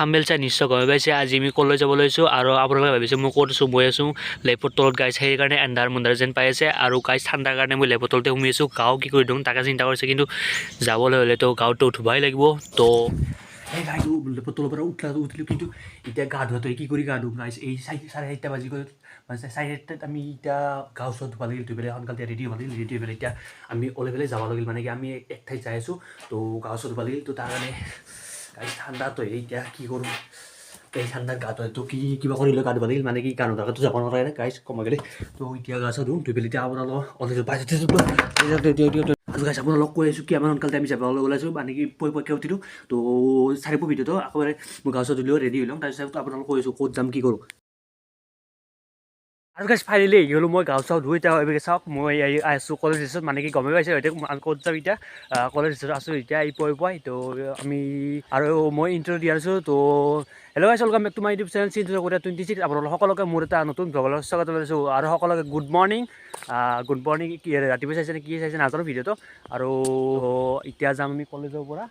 Thumbnail চাই নিশ্চয় গম পাইছে আজি আমি কলৈ যাব লৈছোঁ আৰু আপোনালোকে ভাবিছে মই ক'ত আছোঁ মই আছোঁ লেপৰ তলত গাইছ সেইকাৰণে এন্ধাৰ মুন্ধাৰ যেন পাই আছে আৰু গাইছ ঠাণ্ডাৰ কাৰণে মই লেপৰ তলতে সোমাই আছোঁ গাঁও কি কৰি দিওঁ তাকে চিন্তা কৰিছে কিন্তু যাবলৈ হ'লে তো গাঁৱতো উঠিবই লাগিব তো এই গাইছ লেপৰ তলৰ পৰা উঠিলোঁ কিন্তু এতিয়া গা ধোৱাটো কি কৰি গা ধোওঁ গাইছ এই 4:30 বাজি গ'ল মানে 4:30 আমি এতিয়া গাঁও ওচৰত ধুব লাগিল ধুই পেলাই সোনকালে ৰেডি হ'ব লাগিল ৰেডি হৈ পেলাই এতিয়া আমি ওলাই পেলাই যাব লাগিল মানে কি আমি এক ঠাইত যাই আছোঁ তো গাঁও ওচৰত ধুব লাগিল তো তাৰ কাৰণে গাইছ ঠাণ্ডাটো এতিয়া কি কৰোঁ এই ঠাণ্ডাত গাটো তো কি কিবা কৰিলে গা ধুব লাগিল মানে কি গা নোধোৱাকৈ যাব নোৱাৰে গাইছ কমাই গ'লে তো এতিয়া গা চা ধুওঁ ধুই পেলাই এতিয়া আপোনালোকৰ ওলাই গাইছ আপোনালোক কৈ আছোঁ কি আমাৰ সোনকালে আমি যাবলৈ ওলাইছোঁ মানে কি পৰীক্ষা উঠিলোঁ তো 4:30 ভিতৰতো একেবাৰে মই গাঁও চা ধুলেও ৰেডি হৈ ল'ম তাৰপিছত আপোনালোক কৈ আছোঁ ক'ত যাম কি কৰোঁ আৰু গাইছ ফাইনেলি আহি গ'লোঁ মই গাঁও চাওঁ ধুই এতিয়া এইভাগে চাওক মই আছোঁ কলেজ ৰিচত মানে কি গমেই পাইছে এতিয়া ক'ত যাম এতিয়া কলেজ ৰিচত আছোঁ এতিয়া এই পুৱাই তো আমি আৰু মই ইণ্টাৰভিউ দি আছোঁ তো hello' guys welcome back to my YouTube channel Chintu 26 আপোনালোক সকলোকে মোৰ এটা নতুন ব্লগলৈ স্বাগত জনাইছোঁ আৰু সকলোকে গুড মৰ্ণিং কি ৰাতিপুৱা চাইছে নে কি চাইছে নাজানো ভিডিঅ'টো আৰু এতিয়া যাম আমি কলেজৰ পৰা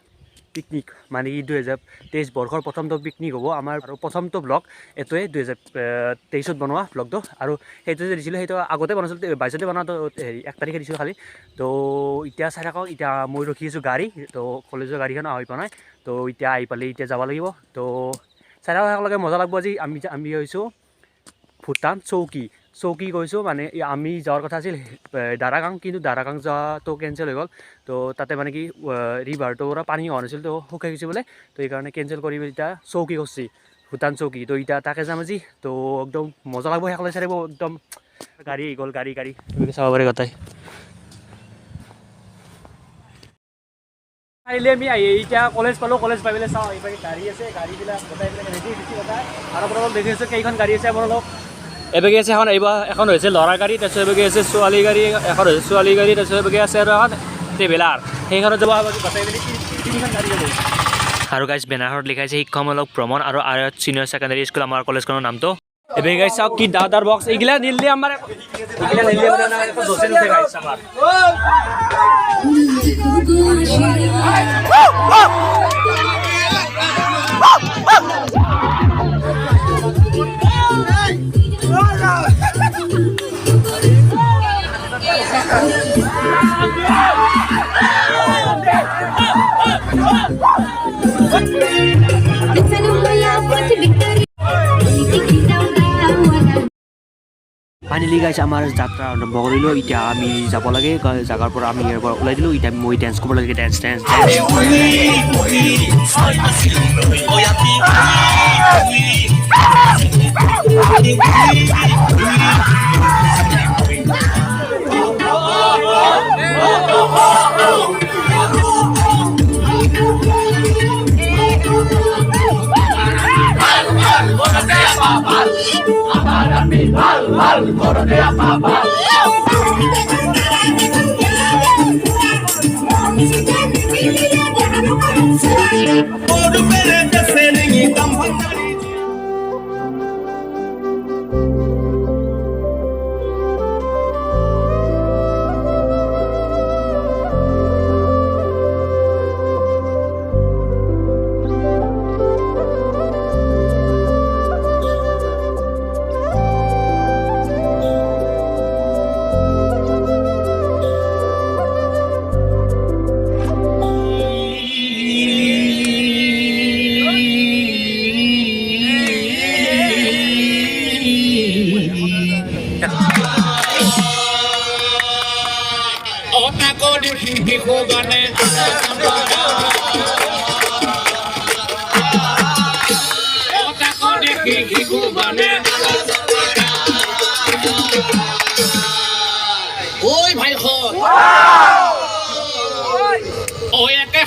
পিকনিক মানে কি 2023 বৰ্ষৰ প্ৰথমটো পিকনিক হ'ব আমাৰ আৰু প্ৰথমটো ব্লগ এইটোৱে 2023 বনোৱা ব্লগটো আৰু সেইটো যে দিছিলোঁ সেইটো আগতে বনাইছিলোঁ 22 বনোৱাটো হেৰি 1 তাৰিখে দিছিলোঁ খালি তো এতিয়া চাই থাকক এতিয়া মই ৰখি আছোঁ গাড়ী তো কলেজৰ গাড়ীখন আহি পোৱা নাই তো এতিয়া আহি পালে এতিয়া যাব লাগিব তো চাই থাকক একেলগে মজা লাগিব আজি আমি হৈছোঁ ভূটান চৌকি গৈছোঁ মানে আমি যোৱাৰ কথা আছিল দাৰাগাং কিন্তু দাৰাগাং যোৱাটো কেঞ্চেল হৈ গ'ল তো তাতে মানে কি ৰিভাৰটোৰ পৰা পানী হোৱা নাছিল তো শুকাই গৈছে বোলে তো সেইকাৰণে কেঞ্চেল কৰি এতিয়া চৌকি কৰিছে ভূটান চৌকি তো এতিয়া তাকে যাম আজি তো একদম মজা লাগিব সেইকাৰণে চাই থাকিব একদম গাড়ী গ'ল গাড়ী চাব পাৰে গোটাই আহিলে আমি এতিয়া কলেজ পালোঁ কলেজ পাই পেলাই চাওঁ এইভাগে গাড়ী আছে গাড়ীবিলাক গোটাইবিলাক ৰেডি দিছে গোটাই আৰু আপোনালোক দেখি আছোঁ কেইখন গাড়ী আছে আপোনালোক এবেগে আছে এখন হৈছে ল'ৰা গাড়ী তাৰপিছত এবেগে আছে ছোৱালী গাড়ী এখন হৈছে ছোৱালী গাড়ী তাৰপিছত এবেগে আছে আৰু এখন ট্ৰেভেলাৰ সেইখনত যাব গোটাই মেলি 3খন গাড়ী যাব আৰু গাইছ বেনাৰত লিখাইছে শিক্ষামূলক ভ্ৰমণ আৰু আৰ্ট চিনিয়ৰ ছেকেণ্ডাৰী স্কুল আমাৰ কলেজখনৰ নামটো এবেগে গাইছ চাওক কি দাদাৰ বক্স এইগিলা নিলে আমাৰ ফাইনেলি গাইছ আমাৰ যাত্ৰা আৰম্ভ কৰিলোঁ এতিয়া আমি যাব লাগে জাগাৰ পৰা আমি ইয়াৰ পৰা ওলাই দিলোঁ এতিয়া মই ডেন্স কৰিব লাগে ডেন্স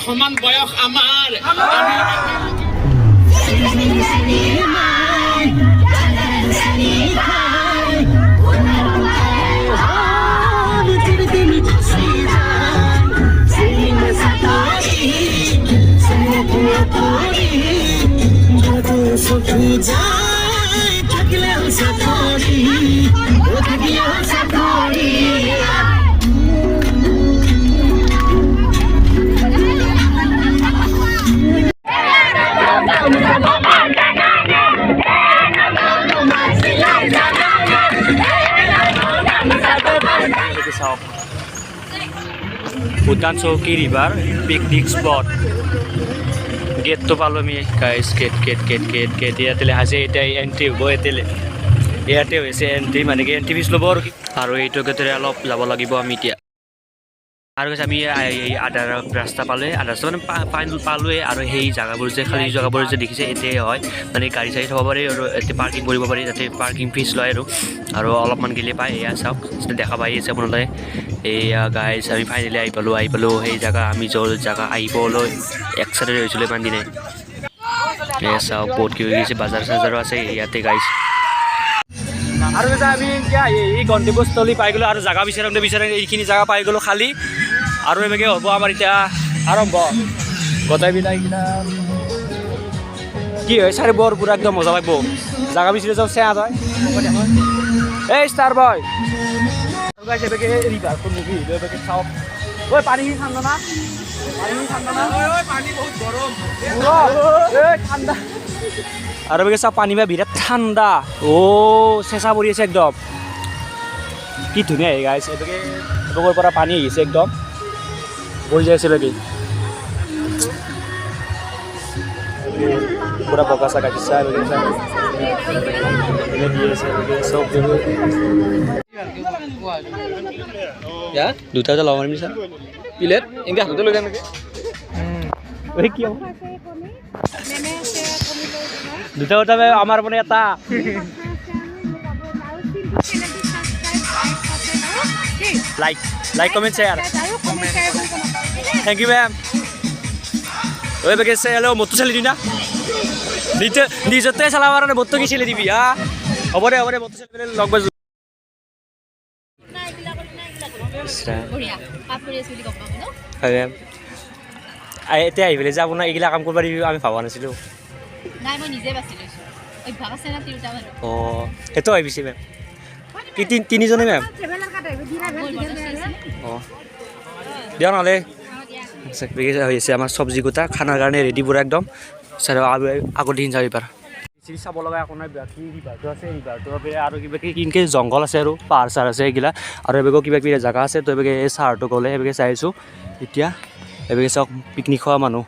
সমান বয়স আমাৰ ভূটান চৌকি ৰিভাৰ পিকনিক স্পট গেটটো পালোঁ আমি গাইজ গেট ইয়াতে লেখাইছে এতিয়া এণ্ট্ৰি হ'ব ইয়াতে হৈছে এণ্ট্ৰি মানে কি এণ্ট্ৰি ফিজ ল'ব আৰু এইটো গেটেৰে অলপ যাব লাগিব আমি এতিয়া আৰু কৈছে আমি আধা ৰাস্তা পালোৱে আধা ৰাস্তা মানে পালোৱে আৰু সেই জেগাবোৰ যে খালী জেগাবোৰ যে দেখিছে এতিয়াই হয় মানে গাড়ী চাড়ী থ'ব পাৰি আৰু ইয়াতে পাৰ্কিং কৰিব পাৰি তাতে পাৰ্কিং ফিজ লয় আৰু অলপমান গেলে পায় এয়া চাওক দেখা পাই আছে আপোনালোকে এয়া গাইজ আমি ফাইনেলি আহি পালোঁ সেই জেগা আমি য'ৰ জেগা আহিবলৈ এক্সাইটেড হৈছিলোঁ ইমান দিনে এয়া চাওক বহুত কিবা কিবি বাজাৰ চাজাৰো আছে ইয়াতে গাইজ আৰু আমি এতিয়া এই গন্তব্যস্থলী পাই গ'লোঁ আৰু জেগা বিচাৰে এইখিনি জেগা পাই গ'লোঁ খালী আৰু এনেকৈ হ'ব আমাৰ এতিয়া আৰম্ভ গোটেইবিলাক কি হয় চাৰি বৰ পূৰা একদম মজা লাগিব জেগা বিচাৰি যাওঁ চেয়া যায় এই ষ্টাৰ বয় ৰিভাৰখন নেকি চাওক ঐ পানীখিনি ঠাণ্ডা না পানী বহুত গৰম ঠাণ্ডা আৰু বেগে চাওক পানী বা বিৰাট ঠাণ্ডা চেঁচা পৰি আছে একদম কি ধুনীয়া আহি গাইছে এবেগে এবেগৰ পৰা পানী আহিছে একদম বৈ যাই আছে বেগে পুৰা বগা চাগা দিছা এবেগে দি আছে এবেগে চব দুটা ল'ব পাৰিম ছাৰ প্লেট এনেকৈ হাততে লৈ যাম নেকি কি হ'ব দুটা আমাৰ মানে এটা like comment share thank you ma'am ওই বেগে হেল্ল' মতো চালি দিনা নিজতে চালাব কাৰণে মতো কি চেলি দিবি হ'ব দে মতো চালি পেলাই লগ পাইছোঁ এতিয়া আহি পেলাই যে আপোনাৰ এইগিলা কাম কৰিব পাৰিবি আমি ভবা নাছিলোঁ সেইটো আহিছে মেম কি তিনিজনে মেম দিয়া নহ'লে হৈছে আমাৰ চব্জি গোটা খানাৰ কাৰণে ৰেডি পূৰা একদম আগৰ দিন যাব পাৰ চাব লগা একো নাই বাকী ৰিভাৰটো আছে ৰিভাৰটোৰ বাবে আৰু কিবা কিনকে জংঘল আছে আৰু পাহাৰ চাহাৰ আছে এইগিলা আৰু এবেগেও কিবা কিবি জেগা আছে তো এবেগে এই চাহাৰটো গ'লে এবেগে চাই আছোঁ এতিয়া এবেগে চাওক পিকনিক খোৱা মানুহ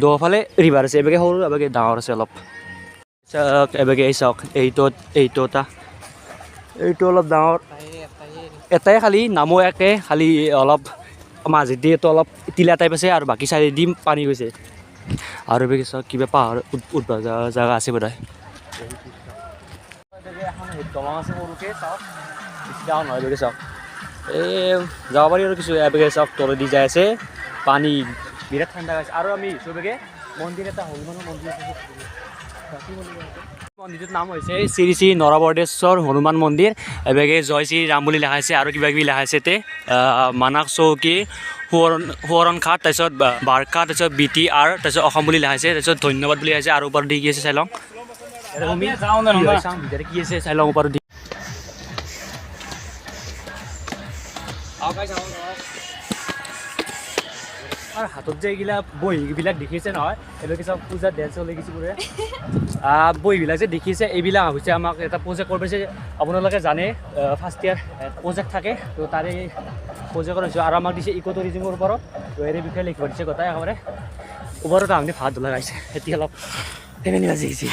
দুফালে ৰিভাৰ আছে এবেগে সৰু এবেগে ডাঙৰ আছে অলপ চাওক এবেগে এই চাওক এইটো অলপ ডাঙৰ এটাই খালী নামো একে খালী অলপ মাজেদি এইটো অলপ টিলা টাইপ আছে আৰু বাকী চাইডে দিম পানী গৈছে আৰু এবেগে চাওক কিবা পাহাৰ উঠবা জেগা আছে বোধহয় দলং আছে সৰুকৈ চাওক বেছি ডাঙৰ নহয় এবেগে চাওক এই যাব পাৰি আৰু কিছু এবেগে চাওক তলেদি যাই আছে পানী বিৰাট ঠাণ্ডা হৈছে আৰু আমি চবেগে মন্দিৰ এটা হনুমানৰ মন্দিৰ আছে মন্দিৰটোৰ নাম হৈছে শ্ৰী শ্ৰী নৰবৰদেশ্বৰ হনুমান মন্দিৰ এবেগে জয় শ্ৰী ৰাম বুলি লিখা আছে আৰু কিবা কিবি লিখা আছে তে মানাক চৌকী সোৱৰণ ঘাট তাৰপিছত বাৰকা তাৰপিছত BTR তাৰপিছত অসম বুলি লিখা আছে তাৰপিছত ধন্যবাদ বুলি লিখা আছে আৰু ওপৰত দি কি আছে চাই লওঁ কি আছে চাই লওঁ ওপৰত দি আৰু হাতত যে এইগিলা বহীবিলাক দেখিছে নহয় এইবিলাক চব পূজাত ডেন্স হৈ গৈছে বোৰে বহীবিলাক যে দেখিছে এইবিলাক হৈছে আমাক এটা প্ৰজেক্ট কৰিছে আপোনালোকে জানে ফাৰ্ষ্ট ইয়াৰ প্ৰজেক্ট থাকে তো তাৰে প্ৰজেক্ট কৰিছোঁ আৰু আমাক দিছে ইকো টুৰিজিমৰ ওপৰত তো এই বিষয়ে লিখিব দিছে গোটাই একেবাৰে ওপৰত আপুনি ভাত লগাইছে এতিয়া অলপ ফেমিলি বাজি গৈছে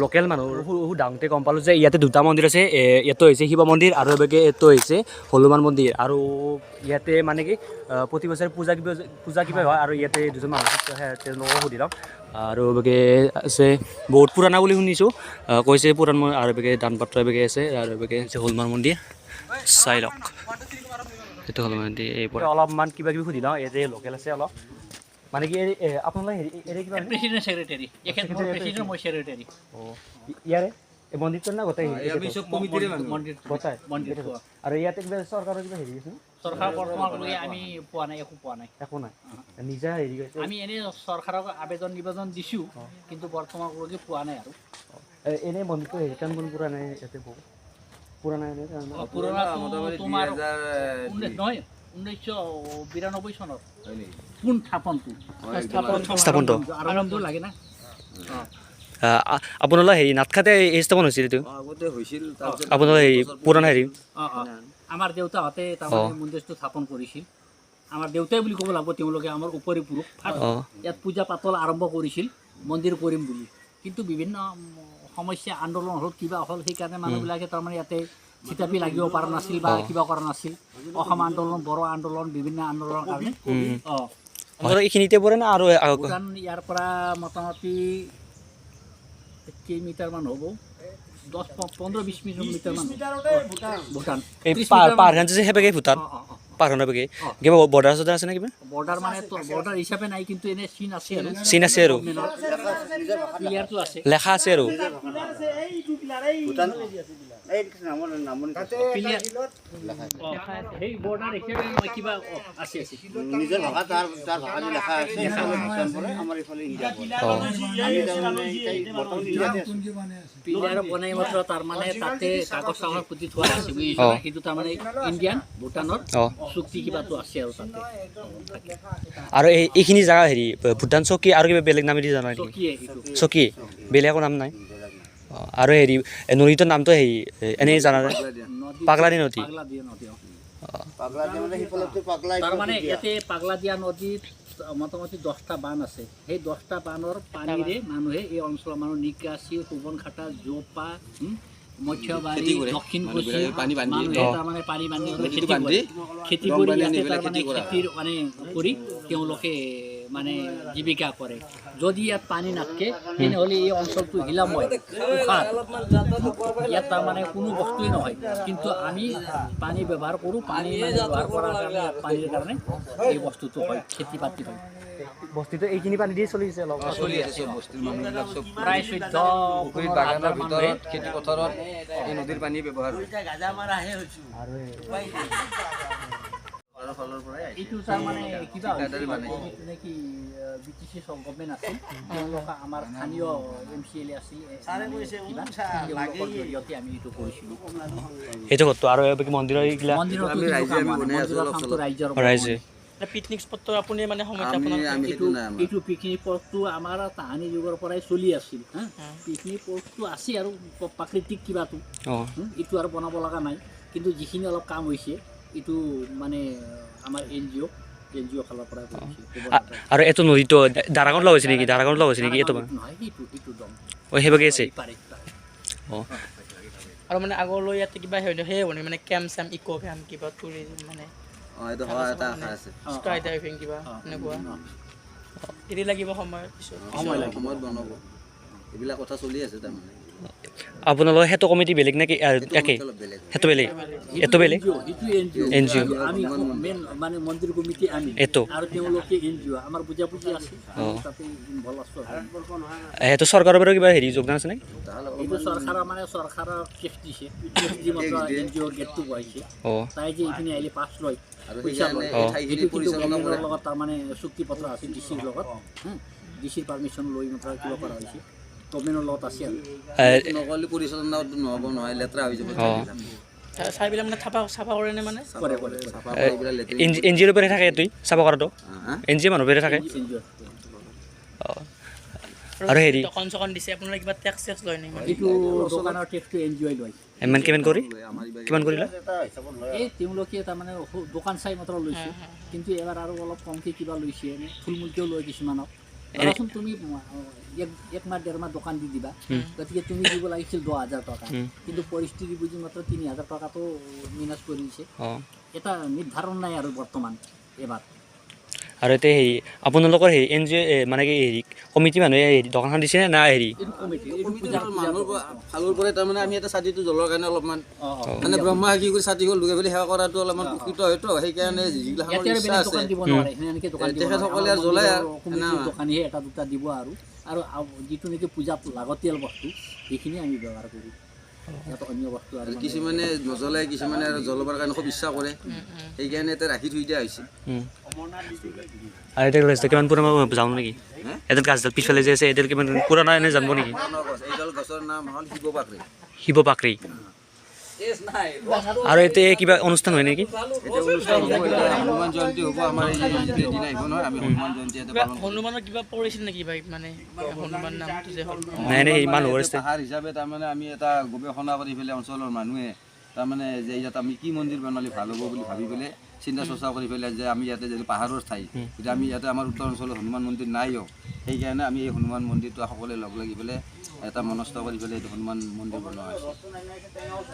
লোকেল মানুহ ডাঙৰতে গম পালোঁ যে ইয়াতে দুটা মন্দিৰ আছে এইটো হৈছে শিৱ মন্দিৰ আৰু এবেগে এইটো হৈছে হনুমান মন্দিৰ আৰু ইয়াতে মানে কি প্ৰতি বছৰে পূজা কিবা হয় আৰু ইয়াতে দুজন মানুহ তেওঁলোকক সুধি লওঁ আৰু এবেগে আছে বহুত পুৰণা বুলি শুনিছোঁ কৈছে পুৰাণ আৰু এবেগে দানপাত্ৰ এবেগে আছে আৰু এবেগে হৈছে হনুমান মন্দিৰ চাই লওক সেইটো হনুমান মন্দিৰ এইবোৰ অলপমান কিবা কিবি সুধি লওঁ ইয়াতে লোকেল আছে অলপ মানে কি আপোনালোকে হেৰি কিবা প্ৰেচিডেণ্ট ছেক্ৰেটাৰী প্ৰেচিডেণ্ট মই ছেক্ৰেটাৰী ইয়াৰে এই মন্দিৰটো না গোটেই আমি সব কমিটিৰে মন্দিৰ গোটাই মন্দিৰ আৰু ইয়াতে কিবা চৰকাৰৰ কিবা হেৰি আছে চৰকাৰ বৰ্তমানলৈকে আমি পোৱা নাই একো নাই নিজা হেৰি কৰিছে আমি এনেই চৰকাৰক নিবেদন দিছোঁ কিন্তু বৰ্তমানলৈকে পোৱা নাই আৰু এনেই মন্দিৰটো হেৰি কাম কোন পুৰা নাই ইয়াতে পুৰণা তোমাৰ নহয় 1992 চনত কোন স্থাপনটো আৰম্ভ লাগে না আপোনালোকৰ হেৰি নাটখাতে এই স্থাপন হৈছিল এইটো আগতে হৈছিল আপোনালোকৰ হেৰি পুৰণা হেৰি আমাৰ দেউতাহঁতে তাৰমানে মন্দিৰটো স্থাপন কৰিছিল আমাৰ দেউতাই বুলি ক'ব লাগিব তেওঁলোকে আমাৰ উপৰি পুৰুষ ইয়াত পূজা পাতল আৰম্ভ কৰিছিল মন্দিৰ কৰিম বুলি কিন্তু বিভিন্ন সমস্যা আন্দোলন হ'ল কিবা হ'ল সেইকাৰণে মানুহবিলাকে তাৰমানে ইয়াতে থিতাপি লাগিব পৰা নাছিল বা কিবা কৰা নাছিল অসম আন্দোলন বড়ো আন্দোলন বিভিন্ন আন্দোলনৰ কাৰণে এইখিনিতে পৰে না আৰু ভূটান ইয়াৰ পৰা মোটামুটি কেইমিটাৰমান হ'ব 10-15-20 মিটাৰমান ভূটান এই পাহাৰখন যে সেপেকে ভূটান পাহাৰখন সেপেকে কিবা বৰ্ডাৰ চৰ্ডাৰ আছে নে কিবা বৰ্ডাৰ মানে বৰ্ডাৰ হিচাপে নাই কিন্তু এনে চিন আছে আৰু ক্লিয়াৰটো আছে লেখা আছে আৰু সেই বৰ্ডাৰ হিচাপে মই কিবা আছে নিজৰ ভাষা তাৰ ভাষাত লেখা আছে আমাৰ ইফালে প্লেয়াৰ বনাই মাত্ৰ তাৰমানে তাতে কাগজ চাগজ পুতি থোৱা আছে সেইটো তাৰমানে ইণ্ডিয়ান ভূটানৰ চুক্তি কিবাটো আছে আৰু তাতে আৰু এইখিনি জেগা হেৰি ভূটান চকী আৰু কিবা বেলেগ নামেদি জানা নেকি চকী বেলেগ একো নাম নাই আৰু হেৰি নদীটোৰ নামটো হেৰি এনেই জানা নাই পাগলাদি নদী তাৰমানে ইয়াতে পাগলাদিয়া নদীত মোটামুটি 10টা বান আছে সেই 10টা বানৰ পানীৰে মানুহে এই অঞ্চলৰ মানুহ নিকাশী সোৱনখাটা জোপা মৎস্যবাৰী দক্ষিণ মানুহে তাৰমানে পানী বান্ধি খেতি কৰি ইয়াতে তাৰমানে খেতিৰ মানে কৰি তেওঁলোকে মানে জীৱিকা কৰে যদি ইয়াত পানী নাথাকে তেনেহ'লে এই অঞ্চলটো হিলাময় ইয়াত তাৰমানে কোনো বস্তুৱেই নহয় কিন্তু আমি পানী ব্যৱহাৰ কৰোঁ পানী ব্যৱহাৰ কৰাৰ কাৰণে পানীৰ কাৰণে এই বস্তুটো হয় খেতি বাতি হয় বস্তুটো এইখিনি পানী দিয়ে চলি আছে চলি আছে চব বস্তুৰ মানুহবিলাক চব প্ৰায় 14 বাগানৰ ভিতৰত খেতি পথাৰত এই নদীৰ পানী ব্যৱহাৰ হয় এইটো তাৰমানে কিবা নেকি BTC গভৰ্ণমেণ্ট আছিল তেওঁলোকে আমাৰ স্থানীয় MCLA আছিল জৰিয়তে আমি এইটো কৰিছিলোঁ সেইটো কথা আৰু মন্দিৰৰ এইগিলা ৰাইজে পিকনিক স্পটটো আপুনি মানে সময়ত এইটো পিকনিক স্পটটো আমাৰ তাহানি যুগৰ পৰাই চলি আছিল পিকনিক স্পটটো আছে আৰু প্ৰাকৃতিক কিবাটো এইটো আৰু বনাব লগা নাই কিন্তু যিখিনি অলপ কাম হৈছে এইটো মানে আমাৰ NGO ফালৰ পৰা আৰু এইটো নদীটো দাৰাগাঁৱত লগাইছে নেকি এইটো নহয় এইটো দম সেইভাগে আছে আৰু মানে আগলৈ ইয়াতে কিবা সেই হ'ব মানে কেম্প চেম্প ইক' কেম্প কিবা টুৰিজিম মানে এইটো হয় এটা আশা আছে স্কাই ডাইভিং কিবা এনেকুৱা এৰি লাগিব সময়ৰ পিছত সময়ত বনাব এইবিলাক কথা চলি আছে তাৰমানে আপোনালোকৰ সেইটো কমিটি বেলেগ নেকি একে সেইটো বেলেগ এইটো বেলেগ NGO আমি মেইন মানে মন্দিৰ কমিটি আমি এইটো আৰু তেওঁলোকে NGO আমাৰ বুজাবুজি আছে তাতে ইনভলভ আছো সেইটো চৰকাৰৰ পৰা কিবা হেৰি যোগদান আছে নে এইটো চৰকাৰৰ কেছ দিছে যি মাত্ৰ NGO গেটটো বহাইছে তাই যে এইখিনি আহিলে পাছ লয় আৰু ঠাইখিনি পৰিচালনা কৰে লগত তাৰমানে চুক্তি পত্ৰ আছে DCৰ লগত DCৰ পাৰমিশ্যন লৈ মাত্ৰ কিবা কৰা হৈছে গভৰ্ণমেণ্টৰ লগত আছে আৰু নকলি পৰিচালনা নহ'ব নহয় লেতেৰা হৈ যাব চাইবিলাক মানে চাফা কৰে নে মানে কৰে NGOৰ পৰা থাকে তুই চাফা কৰাটো NGO মানুহ পৰা থাকে আৰু হেৰি দোকান চকন দিছে আপোনাৰ কিবা টেক্স লয় নেকি এইটো দোকানৰ টেক্সটো NGO লয় কিমান কৰিলা এই তেওঁলোকে তাৰমানে দোকান চাই মাত্ৰ লৈছে কিন্তু এবাৰ আৰু অলপ কমকৈ কিবা লৈছে এনে থুলমূলকৈও লয় কিছুমানক ধৰাচোন তুমি 1 মাহ 1.5 মাহ দোকান দি দিবা গতিকে তুমি দিব লাগিছিল 10,000 টকা কিন্তু পৰিস্থিতি বুজি মাত্ৰ 3,000 টকাটো মিনাজ কৰিছে এটা নিৰ্ধাৰণ নাই আৰু বৰ্তমান এবাৰ আৰু এতিয়া হেৰি আপোনালোকৰ হেৰি NGO মানে কি হেৰি কমিটি মানুহে হেৰি দোকানখন দিছে না হেৰি মানুহৰ ফালৰ পৰা তাৰমানে আমি এটা ছাতিটো জ্বলোৱাৰ কাৰণে অলপমান মানে ব্ৰহ্মা কি কৰি ছাতিখন লগাই পেলাই সেৱা কৰাটো অলপমান উপকৃত হয়তো সেইকাৰণে যিগিলা ইচ্ছা আছে তেখেতসকলে আৰু জ্বলাই দোকানীহে এটা দুটা দিব আৰু যিটো নেকি পূজাত লাগতিয়াল বস্তু সেইখিনি আমি ব্যৱহাৰ কৰোঁ অন্য বস্তু আৰু কিছুমানে নজ্বলাই কিছুমানে আৰু জ্বলাবৰ কাৰণে খুব ইচ্ছা কৰে সেইকাৰণে এটা ৰাখি থৈ দিয়া হৈছে আৰু এতিয়া ৰাস্তা কিমান পুৰণা যাওঁ নেকি এডাল গাছডাল পিছফালে যে আছে এডাল কিমান পুৰণা এনে জানিব নেকি এইডাল গছৰ নাম হ'ল শিৱ পাকৰি আৰু এতিয়া কিবা অনুষ্ঠান হয় নেকি হনুমান জয়ন্তী হ'ব আমাৰ দিনা আহিব নহয় আমি হনুমান জয়ন্তী হনুমানৰ কিবা পৰিছিল নেকি ভাই মানে হনুমান নামটো যে নাই নাই মানুহৰ আহাৰ হিচাপে তাৰমানে আমি এটা গৱেষণা কৰি পেলাই অঞ্চলৰ মানুহে তাৰমানে যে ইয়াত আমি কি মন্দিৰ বনালে ভাল হ'ব বুলি ভাবি পেলাই চিন্তা চৰ্চা কৰি পেলাই যে আমি ইয়াতে যদি পাহাৰৰ ঠাই এতিয়া আমি ইয়াতে আমাৰ উত্তৰ অঞ্চলত হনুমান মন্দিৰ নাইও সেইকাৰণে আমি এই হনুমান মন্দিৰটো সকলোৱে লগ লাগি পেলাই এটা মনস্থ কৰি পেলাই এইটো হনুমান মন্দিৰ বনোৱা হৈছে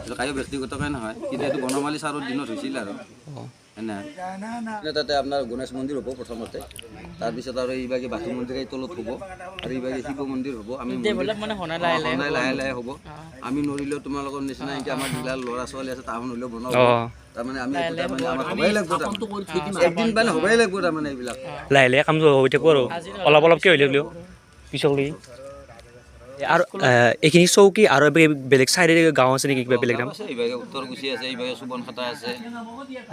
এইটো কায়ো ব্যক্তিগতকৈ নহয় কিন্তু এইটো বনমালী ছাৰৰ দিনত হৈছিল আৰু তাতে আপোনাৰ গণেশ মন্দিৰ হ'ব প্ৰথমতে তাৰপিছত আৰু এইভাগে বাথৌ মন্দিৰ এই তলত হ'ব আৰু এইভাগে শিৱ মন্দিৰ হ'ব আমি লাহে লাহে হ'ব আমি নৰিলেও তোমালোকৰ নিচিনা এতিয়া আমাৰ যিবিলাক ল'ৰা ছোৱালী আছে তাহোন হ'লেও বনাব তাৰমানে আমি আমাৰ হ'বই লাগিব একদিন মানে হ'বই লাগিব তাৰমানে এইবিলাক লাহে লাহে কাম হৈ থাকিব আৰু অলপ অলপকৈ হৈ থাকিলেও পিছলৈ আৰু এইখিনি চৌকি আৰু বেলেগ চাইডে গাঁও আছে নেকি কিবা বেলেগ নাম এইভাগে উত্তৰ গুচি আছে এইভাগে চুবনখাটা আছে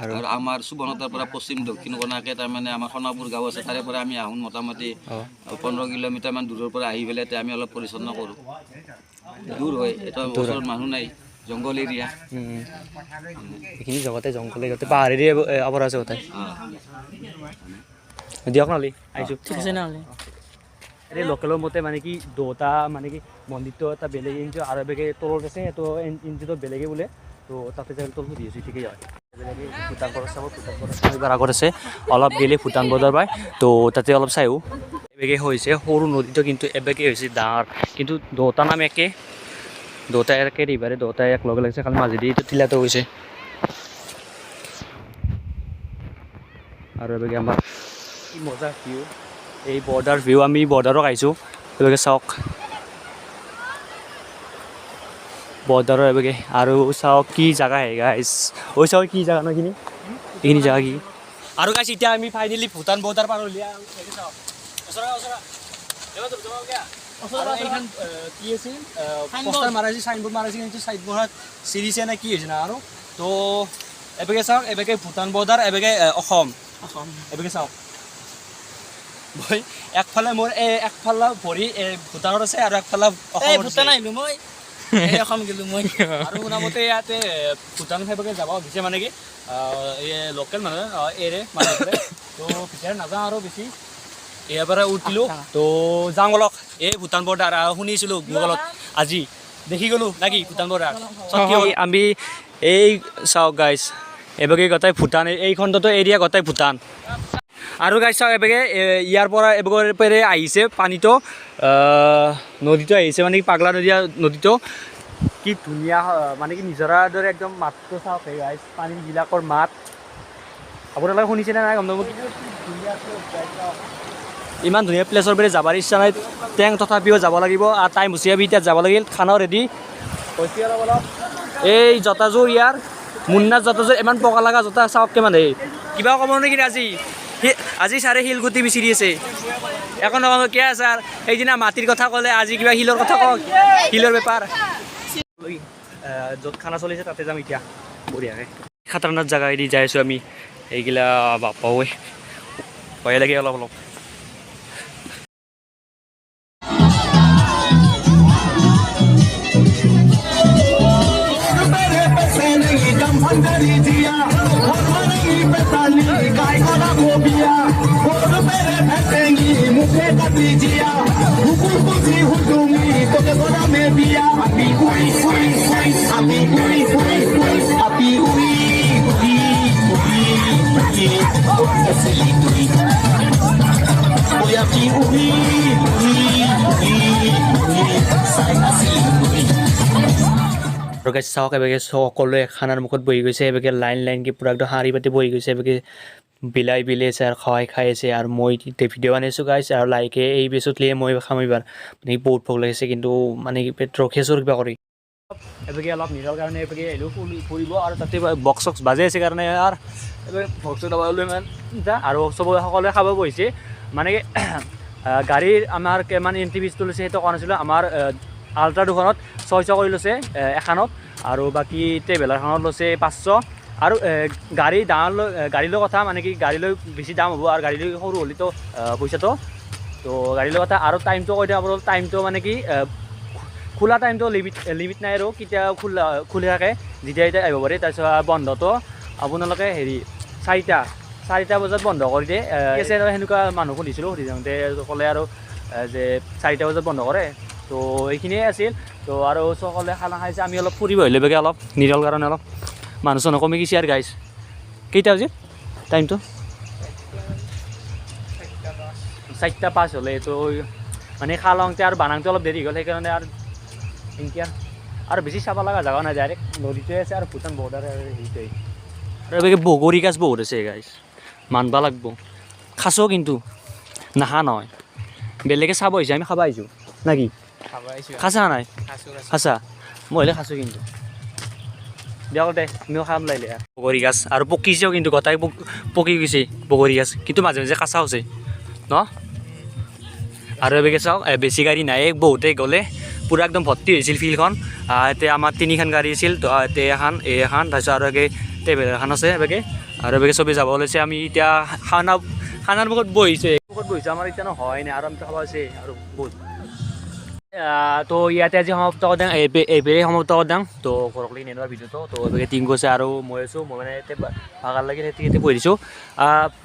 আৰু আমাৰ চুবনখাটাৰ পৰা পশ্চিম দক্ষিণ কোণাকে তাৰমানে আমাৰ সোণাপুৰ গাঁও আছে তাৰে পৰা আমি আহোঁ মোটামুটি 15 কিলোমিটাৰমান দূৰৰ পৰা আহি পেলাই আমি অলপ পৰিচ্ছন্ন কৰোঁ দূৰ হয় এটা ওচৰত মানুহ নাই জংঘল এৰিয়া এইখিনি জগতে জংঘল পাহাৰেৰে আৱৰা আছে গোটেই দিয়ক নহ'লে আহিছোঁ ঠিক আছে নহ'লে এই লোকেলৰ মতে মানে কি দুটা মানে কি মন্দিৰটো এটা বেলেগ ইঞ্চি আৰু বেলেগে তলত আছে সেইটো ইঞ্চিটো বেলেগে বোলে তো তাতে যাই তলত দি আছোঁ ঠিকেই হয় বেলেগে ভূটান বৰ্ডাৰ চাব ভূটান বৰ্ডাৰ এইবাৰ আগত আছে অলপ গেলে ভূটান বৰ্ডাৰ পায় তো তাতে অলপ চাইও এবেগে হৈছে সৰু নদীটো কিন্তু এবেগে হৈছে ডাঙৰ কিন্তু দুটা নাম একে দুটা একে ৰিভাৰে দুটা এক লগে লাগিছে খালি মাজেদি এইটো টিলাটো হৈছে আৰু এবেগে আমাৰ কি মজা ভিউ এই বৰ্ডাৰ ভিউ আমি বৰ্ডাৰক আহিছোঁ এবেগে চাওক বৰ্ডাৰৰ এবেগে আৰু চাওক কি জেগা হে গাইছ ঐ চাওক কি জেগা ন এইখিনি জেগা কি আৰু গাইছ এতিয়া আমি ফাইনেলি ভূটান বৰ্ডাৰ পাৰ হ'লিয়া এইখন কি আছিল পোষ্টাৰ মাৰাইছে চাইনবোৰ্ড মাৰাইছে কিন্তু চাইনবোৰ্ডত চিৰিছে নে কি হৈছে না আৰু তো এবেগে চাওক এবেগে ভূটান বৰ্ডাৰ এবেগে অসম এবেগে চাওক মই একফালে মোৰ একফালে ভৰি ভূটানত আছে আৰু একফালে ভূটান আহিলোঁ মই অসম গ'লোঁ মই আৰু শুনামতে ইয়াতে ভূটান সেইভাগে যাব দিছে মানে কি এই লোকেল মানুহে এৰে মানুহে তো ভিতৰত নাযাওঁ আৰু বেছি ইয়াৰ পৰা উঠিলোঁ তো যাওঁ বলক এই ভূটান বৰ্ডাৰ শুনিছিলোঁ গুগলত আজি দেখি গ'লোঁ নাকি ভূটান বৰ্ডাৰ আমি এই চাওক গাইছ এবেগে গোটেই ভূটান এই খণ্ডটো এৰিয়া গোটেই ভূটান আৰু গাইছ চাওক এবেগে ইয়াৰ পৰা এবেগৰ পৰা আহিছে পানীটো নদীটো আহিছে মানে কি পাগলা নদীটো কি ধুনীয়া মানে কি নিজৰাৰ দৰে একদম মাতটো চাওক গাইছ পানীবিলাকৰ মাত আপোনালোকে শুনিছেনে নাই গম নাপাব ইমান ধুনীয়া প্লেচৰ পৰা যাবৰ ইচ্ছা নাই টেং তথাপিও যাব লাগিব আৰু টাইম হৈছে আমি এতিয়া যাব লাগিল খানাও ৰেডি হৈছে অলপ অলপ এই জোতাযোৰ ইয়াৰ মুন্নাৰ জোতাযোৰ ইমান পকা লগা জোতা চাওককে মানে কিবা ক'ব নেকি আজি ছাৰে শিলগুটি বিচাৰি আছে একো নকওঁ কিয় ছাৰ সেইদিনা মাটিৰ কথা ক'লে আজি কিবা শিলৰ কথা কওক শিলৰ বেপাৰ য'ত খানা চলিছে তাতে যাম এতিয়া বঢ়িয়াকৈ খাতাৰনাক জেগা এৰি যাই আছোঁ আমি এইগিলা বাপা ঐ ভয় লাগে অলপ অলপ আৰু গাইছ চাওক এবেগে সকলোৱে খানাৰ মুখত বহি গৈছে এবেগে লাইন লাইনকৈ পূৰা একদম শাৰী পাতি বহি গৈছে এবেগে বিলাই আছে আৰু খাই আছে আৰু মই ভিডিঅ' বনাইছোঁ গাইছ আৰু লাইকে এই বেচতলিয়ে মই খাম এইবাৰ মানে বহুত ভোক লাগিছে কিন্তু মানে কি পেট ৰখি আছোঁ কিবা কৰি এবেগে অলপ নিজৰ কাৰণে এবেগে আহিলোঁ ফুৰিব আৰু তাতে বক্স চক্স বাজে আছে কাৰণে আৰু এবেগে বক্স দবালৈ ইমান আৰু চবে সকলোৱে খাব বহিছে মানে কি গাড়ীৰ আমাৰ কিমান এণ্ট্ৰি ফিজটো লৈছে সেইটো কোৱা নাছিলোঁ আমাৰ আল্ট্ৰা দুখনত 600 কৰি লৈছে এখনত আৰু বাকী ট্ৰেভেলাৰখনত লৈছে 500 আৰু গাড়ী ডাঙৰ গাড়ী লৈ কথা মানে কি গাড়ী লৈ বেছি দাম হ'ব আৰু গাড়ী লৈ সৰু হ'লেতো পইচাটো তো গাড়ী লৈ কথা আৰু টাইমটো কৈ দিয়া আপোনালোক টাইমটো মানে কি খোলা টাইমটো লিমিট নাই আৰু কেতিয়া খুলি থাকে যেতিয়া এতিয়া আহিব পাৰে তাৰপিছত বন্ধটো আপোনালোকে হেৰি 4টা বজাত বন্ধ কৰি দিয়ে আছে সেনেকুৱা মানুহ সুধিছিলোঁ সুধি যাওঁতে ক'লে আৰু যে 4টা বজাত বন্ধ কৰে তো এইখিনিয়ে আছিল তো আৰু সকলোৱে খানা খাইছে আমি অলপ ফুৰিব আহিলে বেগে অলপ নিৰল কাৰণে অলপ মানুহ চানুহ কমি গৈছে আৰু গাইছ কেইটা বাজিল টাইমটো 4:05 হ'লে তো মানে খালংতে আৰু বানাংতে অলপ দেৰি হ'ল সেইকাৰণে আৰু এনেকৈ আৰু বেছি চাব লগা জেগা নাই ডাইৰেক্ট নদীটোৱে আছে আৰু ভূটান বৰ্ডাৰ হেৰিটোৱে আৰু এবাৰ বগৰী গাছ বহুত আছে গাইছ মানব লাগব খাচো কিন্তু নাখা নহয় বেলেগে চাব আহিছে আমি খাব আহিছোঁ না কি খাচা নাই খাচা মই হ'লে খাচোঁ কিন্তু দিয়ক দে আমিও খাম লাগিলে বগৰী গাছ আৰু পকিছেও কিন্তু গোটাই পকি গৈছে বগৰী গাছ কিন্তু মাজে মাজে কাঁচা হৈছে ন আৰু এবাৰ চাওক বেছি গাড়ী নাই বহুতে গ'লে পূৰা একদম ভৰ্তি হৈছিল ফিল্ডখন এতিয়া আমাৰ 3খন গাড়ী আছিল তো এখন এখন তাৰপিছত আৰু একে ট্ৰেভেলাৰ এখন আছে এবাকে আৰু এবাকে চবেই যাব ওলাইছে আমি এতিয়া খানাৰ মুখত বহিছে আমাৰ এতিয়া নহয় নাই আৰু আমি খাব আছে আৰু বহুত তো ইয়াতে আজি সমাপ্ত কৰি দিওঁ এইবাৰে সমাপ্ত কৰি দিওঁ তো ঘৰকলৈ নেনোৱা ভিডিঅ'টো তো এবাকে টিম গৈছে আৰু মই আছোঁ মই মানে এতিয়া ভাগাৰ লাগি এতিয়া বহি দিছোঁ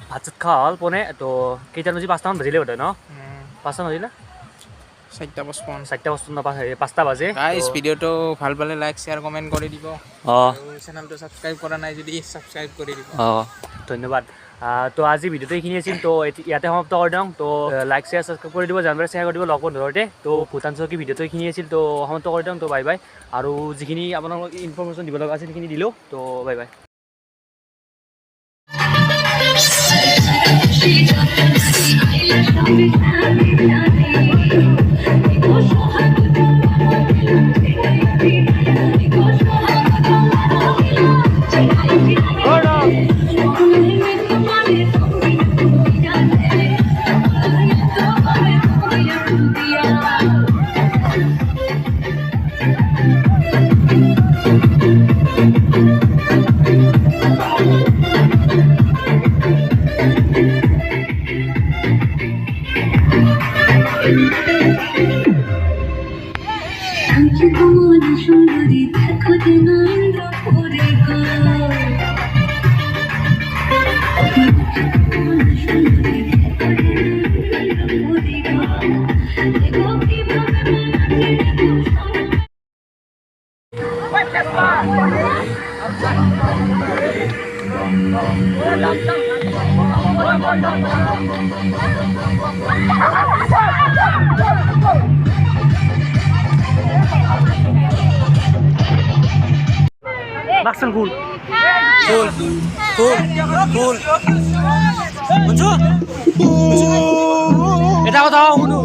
ভাত চাত খোৱা হ'ল পোনে তো কেইটামান বাজি 5টামান বাজিলে বোধ হয় ন 5টামান বাজিলে 4:55 5টা বাজে গাইস ভিডিওটো ভাল পালে লাইক শেয়ার কমেন্ট কৰি দিব আৰু চেনেলটো সাবস্ক্ৰাইব কৰা নাই যদি সাবস্ক্ৰাইব কৰি দিব ধন্যবাদ তো আজি ভিডিঅ'টো এইখিনি আছিল তো ইয়াতে সমাপ্ত কৰি দিওঁ তো লাইক শেয়াৰ সাবস্ক্ৰাইব কৰি দিব জানবাৰে শ্বেয়াৰ কৰি দিব লগ বন্ধুতে তো ভূটান চকী ভিডিঅ'টো এইখিনি আছিল তো সমাপ্ত কৰি দিওঁ তো বাই বাই আৰু যিখিনি আপোনালোকক ইনফৰমেশ্যন দিব লগা আছিল সেইখিনি দিলোঁ তো bye bye Maxen cool. Cool. Bonjour. Eta কথা শুনো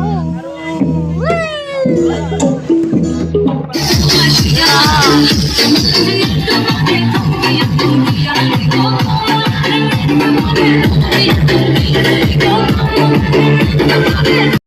Yeah.